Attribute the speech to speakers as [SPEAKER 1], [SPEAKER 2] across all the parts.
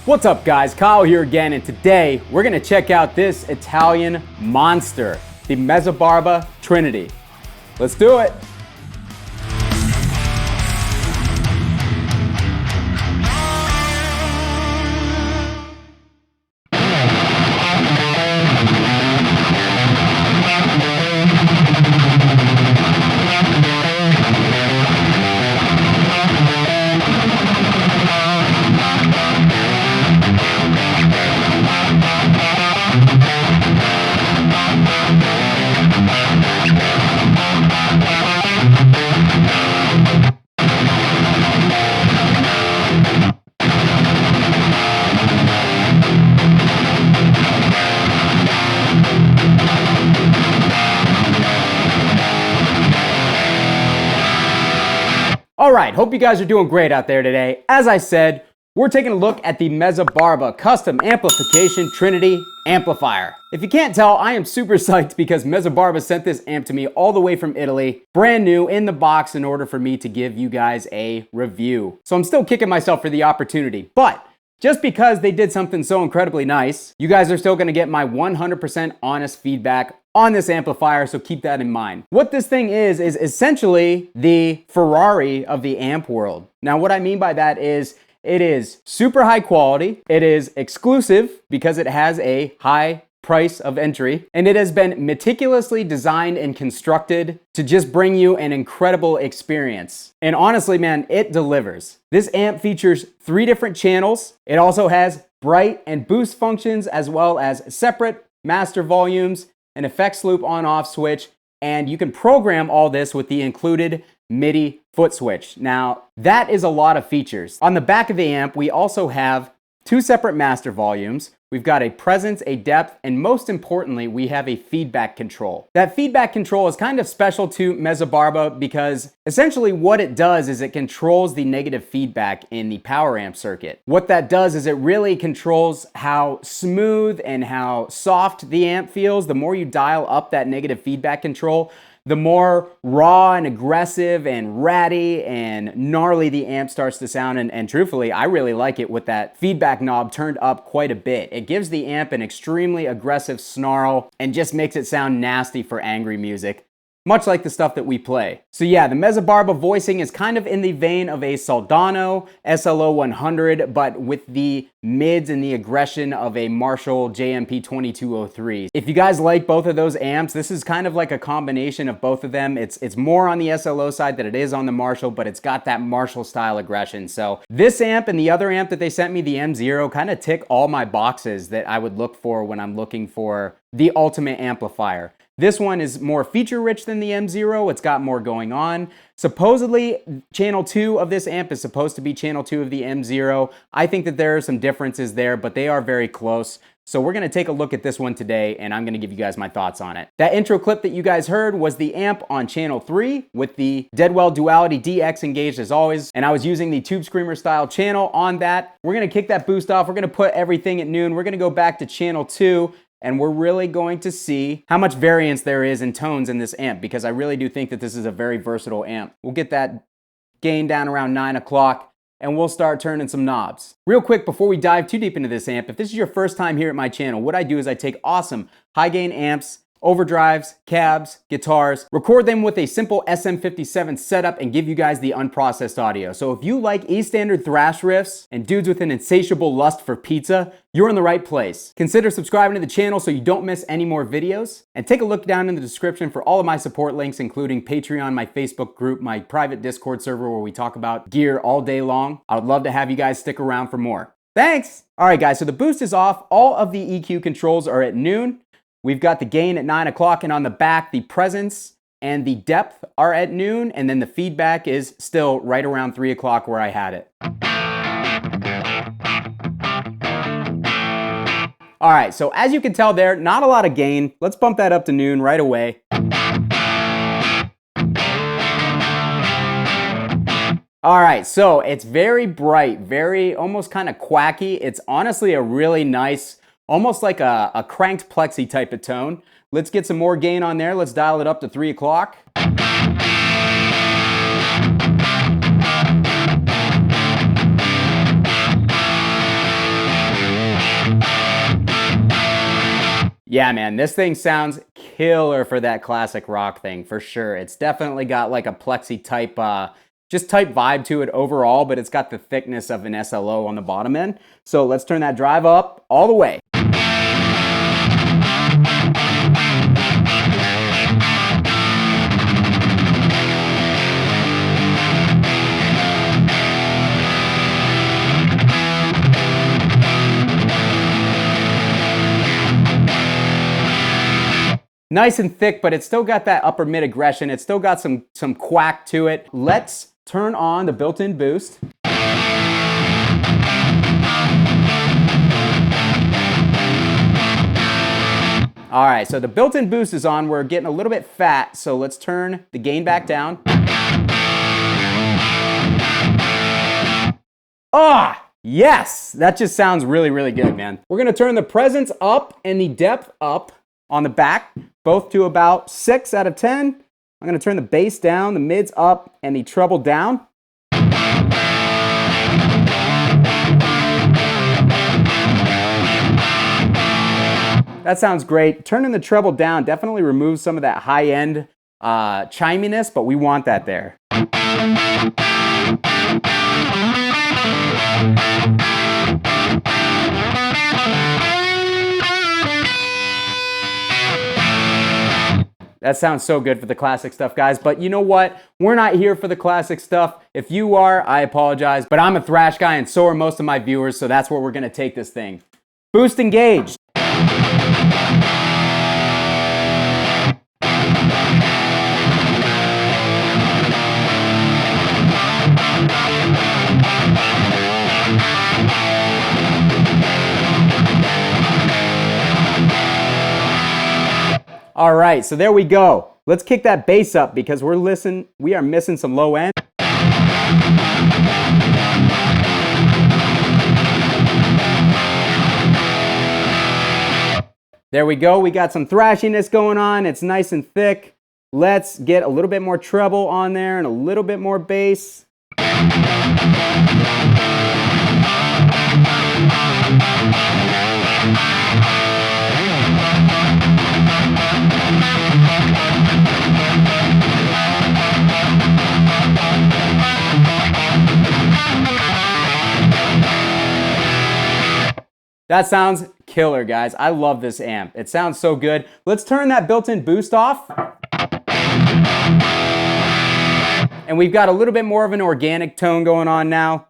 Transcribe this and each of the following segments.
[SPEAKER 1] What's up guys, Kyle here again, and today we're gonna check out this Italian monster, the Mezzabarba Trinity. Let's do it. Alright, hope you guys are doing great out there today. As I said, we're taking a look at the Mezzabarba Custom Amplification Trinity Amplifier. If you can't tell, I am super psyched because Mezzabarba sent this amp to me all the way from Italy, brand new in the box, in order for me to give you guys a review. So I'm still kicking myself for the opportunity, but just because they did something so incredibly nice, you guys are still gonna get my 100% honest feedback on this amplifier, so keep that in mind. What this thing is essentially the Ferrari of the amp world. Now, what I mean by that is it is super high quality, it is exclusive because it has a high price of entry, and it has been meticulously designed and constructed to just bring you an incredible experience. And honestly, man, it delivers. This amp features 3 different channels. It also has bright and boost functions, as well as separate master volumes, an effects loop on-off switch, and you can program all this with the included MIDI foot switch. Now, that is a lot of features. On the back of the amp, we also have 2 separate master volumes. We've got a presence, a depth, and most importantly, we have a feedback control. That feedback control is kind of special to Mezzabarba because essentially what it does is it controls the negative feedback in the power amp circuit. What that does is it really controls how smooth and how soft the amp feels. The more you dial up that negative feedback control, the more raw and aggressive and ratty and gnarly the amp starts to sound. And truthfully, I really like it with that feedback knob turned up quite a bit. It gives the amp an extremely aggressive snarl and just makes it sound nasty for angry music, much like the stuff that we play. So yeah, the Mezzabarba voicing is kind of in the vein of a Soldano SLO 100, but with the mids and the aggression of a Marshall JMP 2203. If you guys like both of those amps, this is kind of like a combination of both of them. It's more on the SLO side than it is on the Marshall, but it's got that Marshall style aggression. So this amp and the other amp that they sent me, the M0, kind of tick all my boxes that I would look for when I'm looking for the ultimate amplifier. This one is more feature-rich than the M0. It's got more going on. Supposedly, channel 2 of this amp is supposed to be channel 2 of the M0. I think that there are some differences there, but they are very close. So we're gonna take a look at this one today, and I'm gonna give you guys my thoughts on it. That intro clip that you guys heard was the amp on channel 3 with the Deadweald Duality DX engaged as always, and I was using the Tube Screamer style channel on that. We're gonna kick that boost off. We're gonna put everything at noon. We're gonna go back to channel 2, and we're really going to see how much variance there is in tones in this amp, because I really do think that this is a very versatile amp. We'll get that gain down around 9 o'clock, and we'll start turning some knobs. Real quick, before we dive too deep into this amp, if this is your first time here at my channel, what I do is I take awesome high gain amps, overdrives, cabs, guitars, record them with a simple SM57 setup, and give you guys the unprocessed audio. So if you like E-standard thrash riffs and dudes with an insatiable lust for pizza, you're in the right place. Consider subscribing to the channel so you don't miss any more videos, and take a look down in the description for all of my support links, including Patreon, my Facebook group, my private Discord server where we talk about gear all day long. I would love to have you guys stick around for more. Thanks! All right guys, so the boost is off. All of the EQ controls are at noon. We've got the gain at 9 o'clock, and on the back, the presence and the depth are at noon, and then the feedback is still right around 3 o'clock where I had it. All right, so as you can tell there, not a lot of gain. Let's bump that up to noon right away. All right, so it's very bright, very almost kind of quacky. It's honestly a really nice, almost like a cranked plexi type of tone. Let's get some more gain on there. Let's dial it up to 3 o'clock. Yeah, man, this thing sounds killer for that classic rock thing, for sure. It's definitely got like a plexi type, just type vibe to it overall, but it's got the thickness of an SLO on the bottom end. So let's turn that drive up all the way. Nice and thick, but it's still got that upper mid aggression. It's still got some quack to it. Let's turn on the built-in boost. All right, so the built-in boost is on. We're getting a little bit fat, so let's turn the gain back down. Ah, yes, that just sounds really, really good, man. We're gonna turn the presence up and the depth up on the back, both to about 6 out of 10. I'm gonna turn the bass down, the mids up, and the treble down. That sounds great. Turning the treble down definitely removes some of that high-end chiminess, but we want that there. That sounds so good for the classic stuff, guys. But you know what? We're not here for the classic stuff. If you are, I apologize. But I'm a thrash guy, and so are most of my viewers, so that's where we're gonna take this thing. Boost engaged. All right, so there we go. Let's kick that bass up because we are missing some low end. There we go. We got some thrashiness going on. It's nice and thick. Let's get a little bit more treble on there and a little bit more bass. That sounds killer, guys. I love this amp. It sounds so good. Let's turn that built-in boost off. And we've got a little bit more of an organic tone going on now.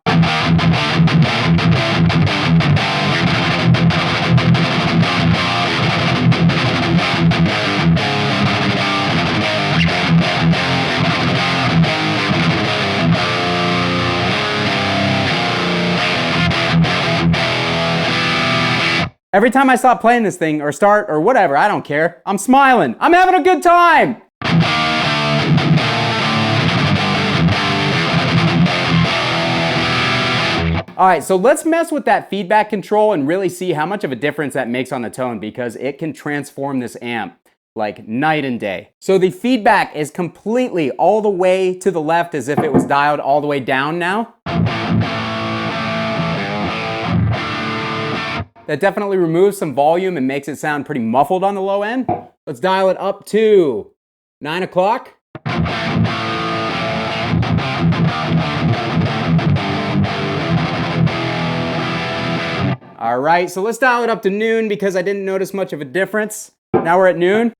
[SPEAKER 1] Every time I stop playing this thing or start or whatever, I don't care. I'm smiling. I'm having a good time. All right, so let's mess with that feedback control and really see how much of a difference that makes on the tone because it can transform this amp like night and day. So the feedback is completely all the way to the left as if it was dialed all the way down now. That definitely removes some volume and makes it sound pretty muffled on the low end. Let's dial it up to 9 o'clock. All right, so let's dial it up to noon because I didn't notice much of a difference. Now we're at noon.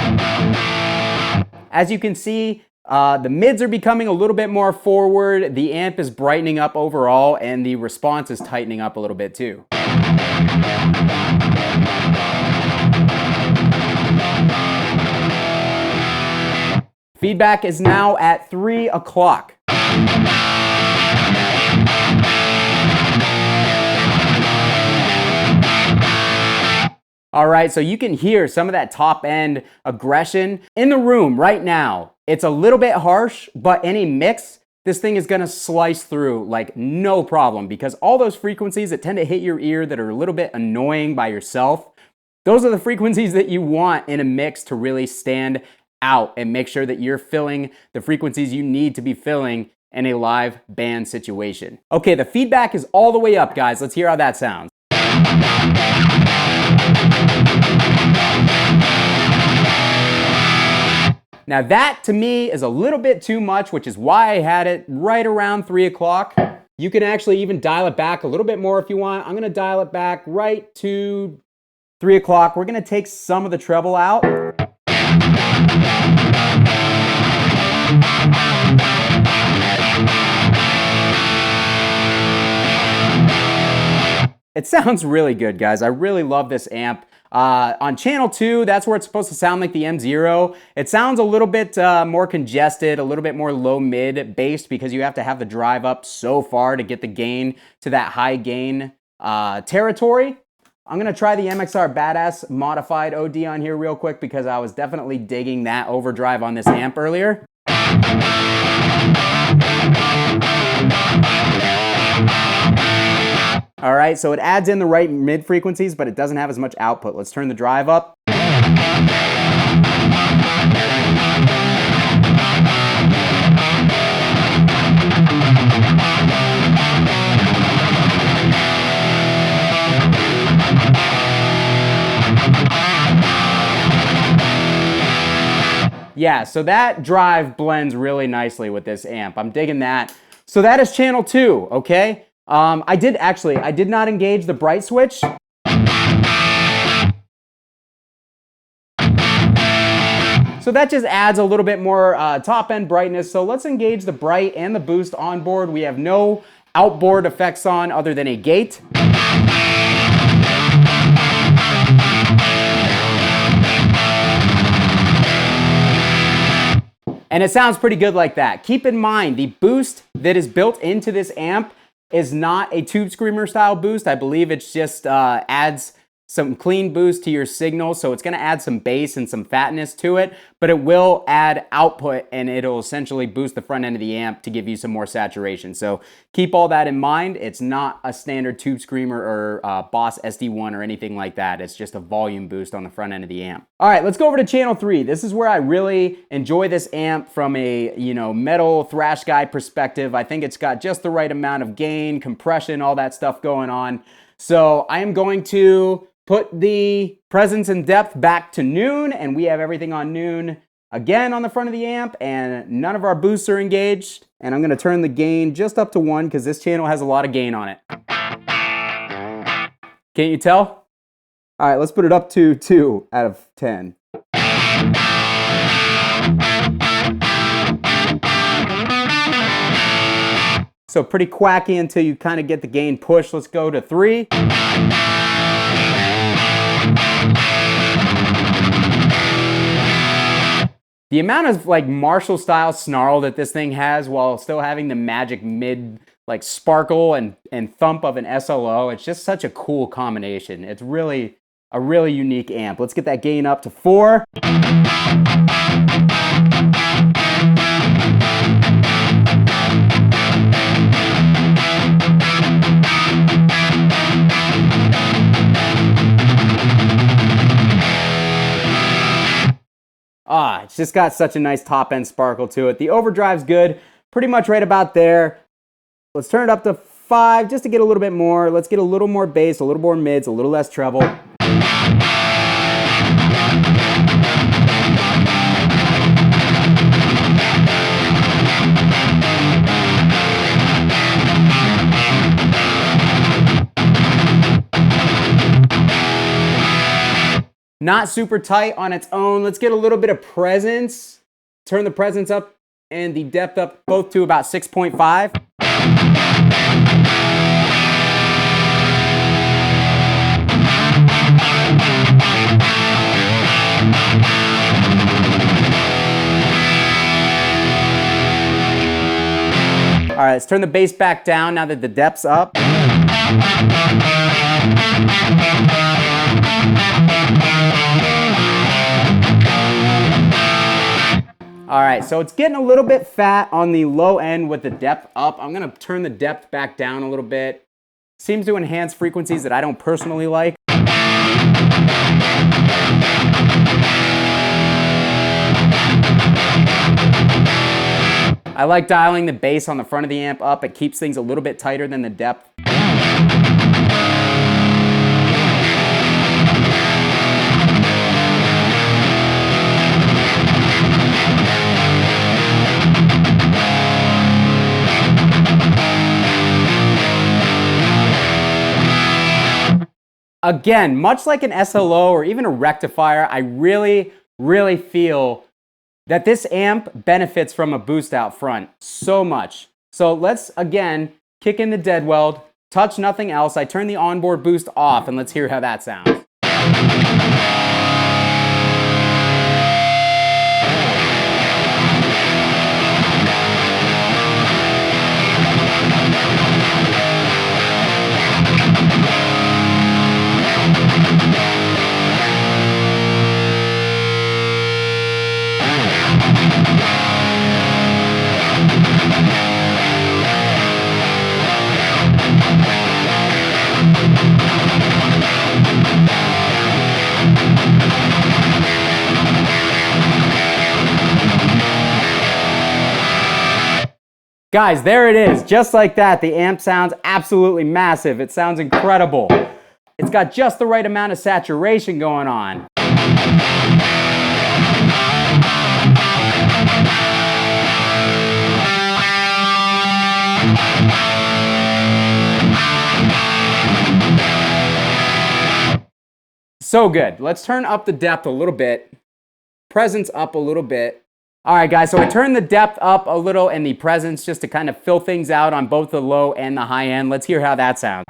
[SPEAKER 1] As you can see, the mids are becoming a little bit more forward. The amp is brightening up overall and the response is tightening up a little bit too. Feedback is now at 3 o'clock. All right, so you can hear some of that top end aggression in the room right now. It's a little bit harsh, but any mix, this thing is gonna slice through like no problem because all those frequencies that tend to hit your ear that are a little bit annoying by yourself, those are the frequencies that you want in a mix to really stand out and make sure that you're filling the frequencies you need to be filling in a live band situation. Okay, the feedback is all the way up, guys. Let's hear how that sounds. Now that to me is a little bit too much, which is why I had it right around 3 o'clock. You can actually even dial it back a little bit more if you want. I'm gonna dial it back right to 3 o'clock. We're gonna take some of the treble out. It sounds really good, guys. I really love this amp. On channel 2, that's where it's supposed to sound like the M0. It sounds a little bit more congested, a little bit more low-mid based because you have to have the drive up so far to get the gain to that high gain territory. I'm gonna try the MXR Badass modified OD on here real quick because I was definitely digging that overdrive on this amp earlier. All right, so it adds in the right mid frequencies, but it doesn't have as much output. Let's turn the drive up. Yeah, so that drive blends really nicely with this amp. I'm digging that. So that is channel 2, okay? I did not engage the bright switch. So that just adds a little bit more top end brightness. So let's engage the bright and the boost on board. We have no outboard effects on other than a gate. And it sounds pretty good like that. Keep in mind, the boost that is built into this amp is not a Tube Screamer style boost. I believe it's just adds some clean boost to your signal, so it's gonna add some bass and some fatness to it, but it will add output and it'll essentially boost the front end of the amp to give you some more saturation. So keep all that in mind. It's not a standard Tube Screamer or Boss SD1 or anything like that. It's just a volume boost on the front end of the amp. All right, let's go over to channel 3. This is where I really enjoy this amp from a, metal thrash guy perspective. I think it's got just the right amount of gain, compression, all that stuff going on. So I am going to put the presence and depth back to noon, and we have everything on noon again on the front of the amp, and none of our boosts are engaged. And I'm gonna turn the gain just up to 1 because this channel has a lot of gain on it. Can't you tell? All right, let's put it up to 2 out of 10. So pretty quacky until you kind of get the gain push. Let's go to 3. The amount of Marshall style snarl that this thing has while still having the magic mid sparkle and thump of an SLO, it's just such a cool combination. It's really a really unique amp. Let's get that gain up to 4. It's just got such a nice top end sparkle to it. The overdrive's good, pretty much right about there. Let's turn it up to 5 just to get a little bit more. Let's get a little more bass, a little more mids, a little less treble. Not super tight on its own. Let's get a little bit of presence. Turn the presence up and the depth up both to about 6.5. All right, let's turn the bass back down now that the depth's up. All right, so it's getting a little bit fat on the low end with the depth up. I'm gonna turn the depth back down a little bit. Seems to enhance frequencies that I don't personally like. I like dialing the bass on the front of the amp up. It keeps things a little bit tighter than the depth. Again, much like an SLO or even a rectifier, I really feel that this amp benefits from a boost out front so much. So let's, again, kick in the Deadweald, touch nothing else. I turn the onboard boost off, and let's hear how that sounds. Guys, there it is. Just like that, the amp sounds absolutely massive. It sounds incredible. It's got just the right amount of saturation going on. So good. Let's turn up the depth a little bit. Presence up a little bit. All right, guys, so I turned the depth up a little and the presence just to kind of fill things out on both the low and the high end. Let's hear how that sounds.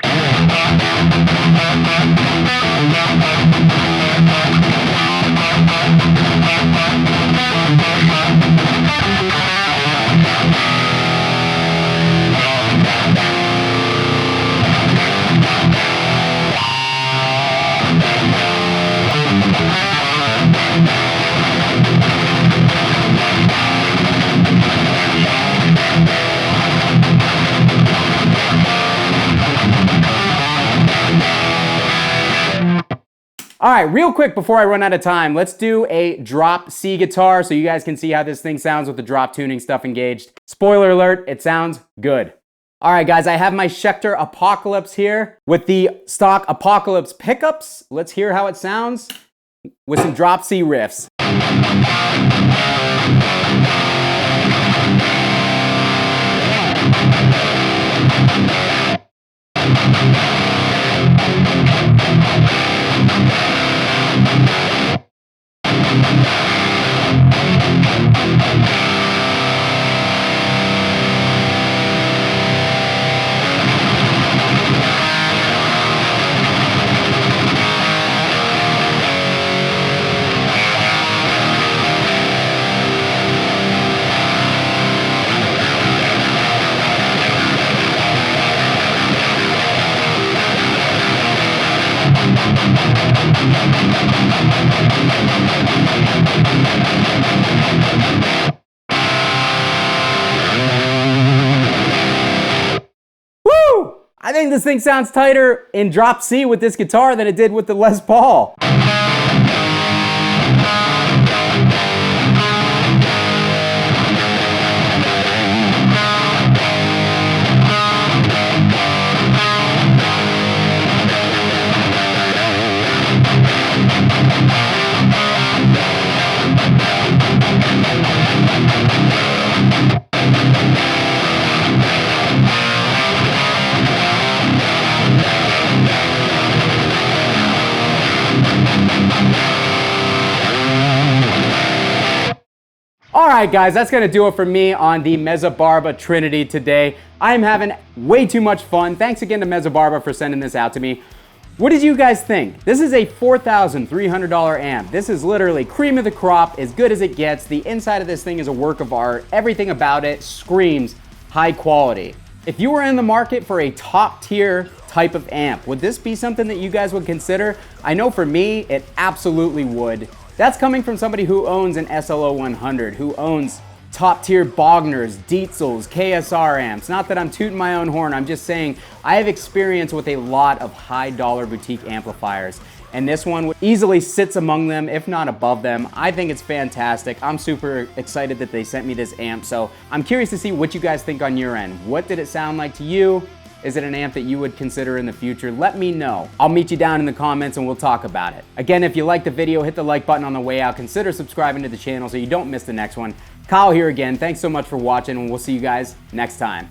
[SPEAKER 1] All right, real quick before I run out of time, let's do a drop C guitar so you guys can see how this thing sounds with the drop tuning stuff engaged. Spoiler alert, it sounds good. All right, guys, I have my Schecter Apocalypse here with the stock Apocalypse pickups. Let's hear how it sounds with some drop C riffs. I think this thing sounds tighter in drop C with this guitar than it did with the Les Paul. Alright guys, that's going to do it for me on the Mezzabarba Trinity today. I'm having way too much fun. Thanks again to Mezzabarba for sending this out to me. What did you guys think? This is a $4,300 amp. This is literally cream of the crop, as good as it gets. The inside of this thing is a work of art. Everything about it screams high quality. If you were in the market for a top tier type of amp, would this be something that you guys would consider? I know for me, it absolutely would. That's coming from somebody who owns an SLO 100, who owns top tier Wagners, Dietzels, KSR amps. Not that I'm tooting my own horn, I'm just saying I have experience with a lot of high dollar boutique amplifiers. And this one easily sits among them, if not above them. I think it's fantastic. I'm super excited that they sent me this amp. So I'm curious to see what you guys think on your end. What did it sound like to you? Is it an amp that you would consider in the future? Let me know. I'll meet you down in the comments and we'll talk about it. Again, if you liked the video, hit the like button on the way out. Consider subscribing to the channel so you don't miss the next one. Kyle here again. Thanks so much for watching and we'll see you guys next time.